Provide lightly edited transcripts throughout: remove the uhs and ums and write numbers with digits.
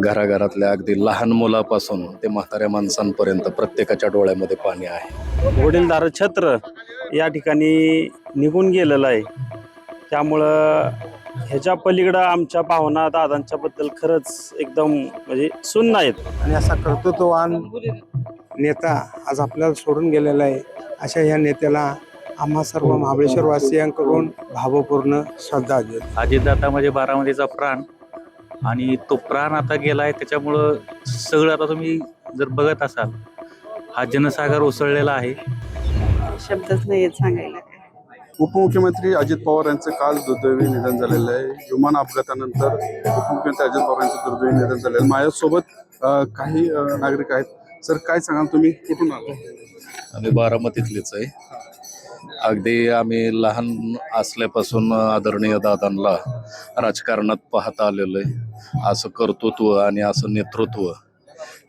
घराघरातल्या अगदी लहान मुलापासून ते म्हाताऱ्या माणसांपर्यंत प्रत्येकाच्या डोळ्यामध्ये पाणी आहे. वडीलधार छत्र या ठिकाणी निघून गेलेलं आहे. त्यामुळं ह्याच्या पलीकडं आमच्या भावना दादांच्या बद्दल खरंच एकदम म्हणजे शून्य आहेत. आणि असा कर्तृत्ववान नेता आज आपल्याला सोडून गेलेला आहे. अशा ह्या नेत्याला आम्हा सर्व महाबळेश्वर वासियांकडून भावपूर्ण श्रद्धांजली. अजितदादा म्हणजे बारामतीचा प्राण आणि तो प्राण आता गेलाय. त्याच्यामुळं सगळं आता तुम्ही जर बघत असाल हा जनसागर उसळलेला आहे. शब्दच नाही येत सांगायला. उपमुख्यमंत्री अजित पवार यांचं काल दुर्दैवी निधन झालेलं आहे. विमान अपघातानंतर उपमुख्यमंत्री अजित पवार यांचं दुर्दैवी निधन झालेलं आहे. माझ्यासोबत काही नागरिक आहेत. सर, काय सांगाल, तुम्ही कुठून आला? आम्ही बारामतीतलेच आहे. अगदी आम्ही लहान असल्यापासून आदरणीय दादांना राजकारणात पाहता आलेलो आहे. असं कर्तृत्व आणि असं नेतृत्व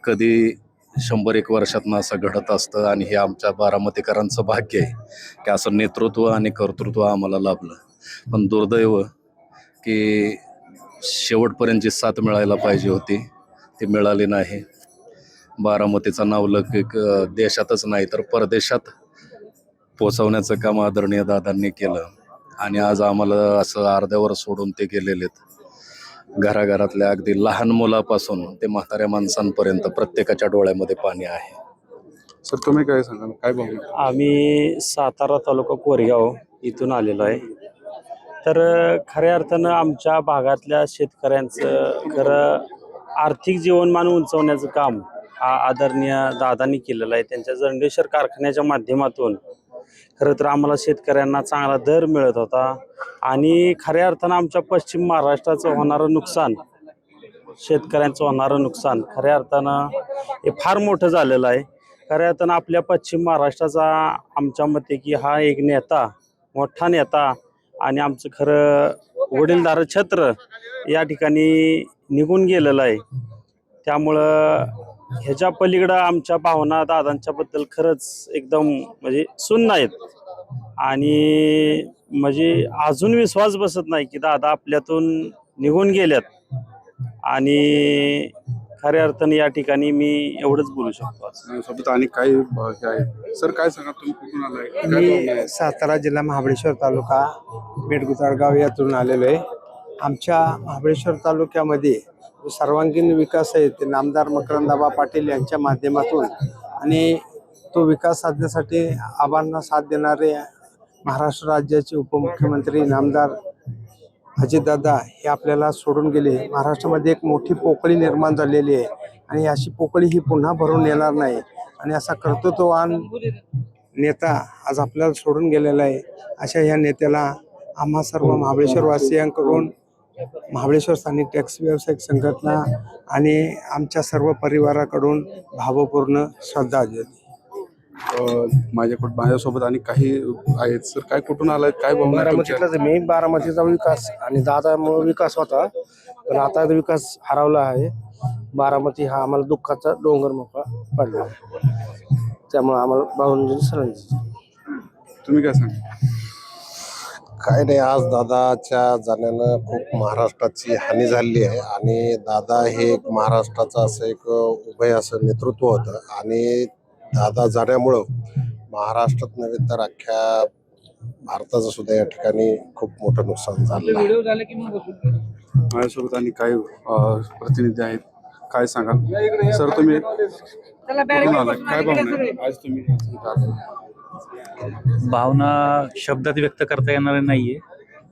कधी 100-1 वर्षातनं असं घडत असतं आणि हे आमच्या बारामतीकरांचं भाग्य आहे की असं नेतृत्व आणि कर्तृत्व आम्हाला लाभलं. पण दुर्दैव की शेवटपर्यंत जी साथ मिळायला पाहिजे होती ती मिळाली नाही. बारामतीचा नावलौकिक देशातच नाही तर परदेशात पोचवण्याचं काम आदरणीय दादांनी केलं आणि आज आम्हाला असं अर्ध्यावर सोडून ते गेलेले आहेत. घराघरातल्या अगदी लहान मुलापासून ते म्हाताऱ्या माणसांपर्यंत प्रत्येकाच्या डोळ्यामध्ये पाणी आहे. सर, तुम्ही काय सांगाल, काय भावना? आम्ही सातारा तालुका कोरेगाव इथून आलेलो आहे. तर खऱ्या अर्थानं आमच्या भागातल्या शेतकऱ्यांचं खरं आर्थिक जीवनमान उंचवण्याचं काम आदरणीय दादांनी केलेलं आहे. त्यांच्या जंडेश्वर कारखान्याच्या माध्यमातून खरं तर आम्हाला शेतकऱ्यांना चांगला दर मिळत होता आणि खऱ्या अर्थानं आमच्या पश्चिम महाराष्ट्राचं होणारं नुकसान, शेतकऱ्यांचं होणारं नुकसान खऱ्या अर्थानं हे फार मोठं झालेलं आहे. खऱ्या अर्थानं आपल्या पश्चिम महाराष्ट्राचा आमच्या मते की हा एक नेता, मोठा नेता आणि आमचं खरं वडीलधार छत्र या ठिकाणी निघून गेलेलं आहे. त्यामुळं ह्याच्या पलीकडं आमच्या भावना दादांच्या बद्दल खरंच एकदम म्हणजे शून्य आहेत आणि म्हणजे अजून विश्वास बसत नाही की दादा आपल्यातून निघून गेल्यात. आणि खऱ्या अर्थाने या ठिकाणी मी एवढंच बोलू शकतो. सोबत आणि काही हे आहेत. सर, काय सांगा, तुम्ही कुठून आलाय? काय भावना मी आहे? सातारा जिल्हा महाबळेश्वर तालुका बेटगुताळगाव यातून आलेलो आहे. आमच्या महाबळेश्वर तालुक्यामध्ये जो सर्वांगीण विकास आहे ते नामदार मकरंदाबा पाटील यांच्या माध्यमातून आणि तो विकास साधण्यासाठी आबांना साथ देणारे महाराष्ट्र राज्याचे उपमुख्यमंत्री नामदार अजितदादा हे आपल्याला सोडून गेले. महाराष्ट्रामध्ये एक मोठी पोकळी निर्माण झालेली आहे आणि अशी पोकळी ही पुन्हा भरून येणार नाही. आणि असा कर्तृत्ववान नेता आज आपल्याला सोडून गेलेला आहे. अशा ह्या नेत्याला आम्हा सर्व महाबळेश्वर वासियांकडून महाबळेश्वर स्थानिक टॅक्सी व्यावसायिक संघटना आणि आमच्या सर्व परिवाराकडून भावपूर्ण श्रद्धांजली. माझ्यासोबत आणि काही आहेत. सर, काय कुठून आलाय, काय भावना आहे तुमच्या? बारामतीतलाच मी. बारामतीचा विकास आणि दादामुळे विकास होता पण आता विकास हरवला आहे. बारामती हा आम्हाला दुःखाचा डोंगर मोकळा पडला, त्यामुळे आम्हाला भावनांची सरांची. तुम्ही काय सांगा? काय नाही, आज दादाच्या जाण्यानं खूप महाराष्ट्राची हानी झाली आहे आणि दादा हे एक महाराष्ट्राचं असं एक उभय असं नेतृत्व होतं आणि दादा जाण्यामुळं महाराष्ट्रात नव्हे तर अख्ख्या भारताचं सुद्धा या ठिकाणी खूप मोठं नुकसान झालं आहे. माझ्यासोबत आणि काही प्रतिनिधी आहेत. काय सांगा, सर, तुम्ही कुठून आलाय? काय भावना आहे? आज तुम्ही इथं आलाय. भावना शब्दात व्यक्त करता येणार नाहीये.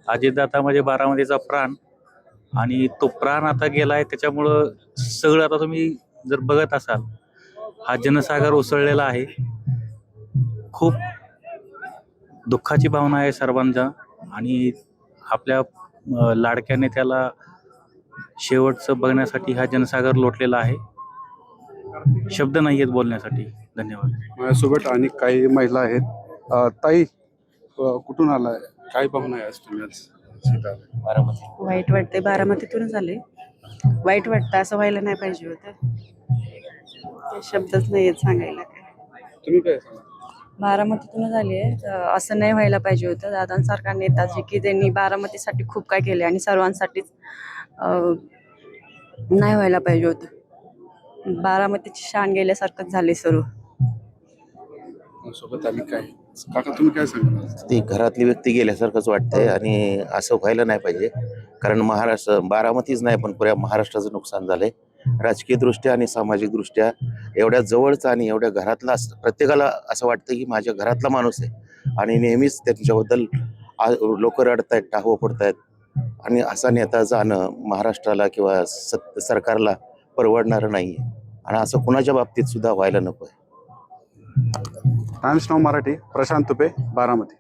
अजितदादा म्हणजे बारामतीचा प्राण आणि तो प्राण आता गेलाय. त्याच्यामुळं सगळं आता तुम्ही जर बघत असाल हा जनसागर उसळलेला आहे. खूप दुःखाची भावना आहे सर्वांचा आणि आपल्या लाडक्या नेत्याला शेवटचं बघण्यासाठी हा जनसागर लोटलेला आहे. शब्द नाही आहेत बोलण्यासाठी. धन्यवाद. माझ्यासोबत आणि काही महिला आहेत. ताई, कुठून आलाय, काय भावना आहे आज तुम्ही आज इथं आलाय? वाईट वाटते. बारामतीतूनच आले. वाईट वाटतं. असं व्हायला नाही पाहिजे होतं. शब्दच नाही येत सांगायला. तुम्ही काय सांगा? बारामतीतूनच आली आहे. असं नाही व्हायला पाहिजे होतं. दादांसारखा नेता जे की त्यांनी बारामतीसाठी खूप काय केले आणि सर्वांसाठीच नाही व्हायला पाहिजे होतं. बारामतीची शान गेल्यासारखंच झाले सर्व. सोबत आली काय काका तुम्ही काय सांगणार? ती घरातली व्यक्ती गेल्यासारखंच वाटतंय आणि असं व्हायला नाही पाहिजे. कारण महाराष्ट्र बारामतीच नाही पण पुऱ्या महाराष्ट्राचं नुकसान झालंय राजकीय दृष्ट्या आणि सामाजिक दृष्ट्या. एवढ्या जवळचा आणि एवढ्या घरातला प्रत्येकाला असं वाटतं की माझ्या घरातला माणूस आहे आणि नेहमीच त्यांच्याबद्दल लोक रडतायत, टाहवं पडतायत आणि असा नेता जाणं महाराष्ट्राला किंवा सरकारला परवडणारं नाहीये आणि असं कुणाच्या बाबतीत सुद्धा व्हायला नको आहे. टाइम्स नाव मराठी, प्रशांत तुपे, बारामती.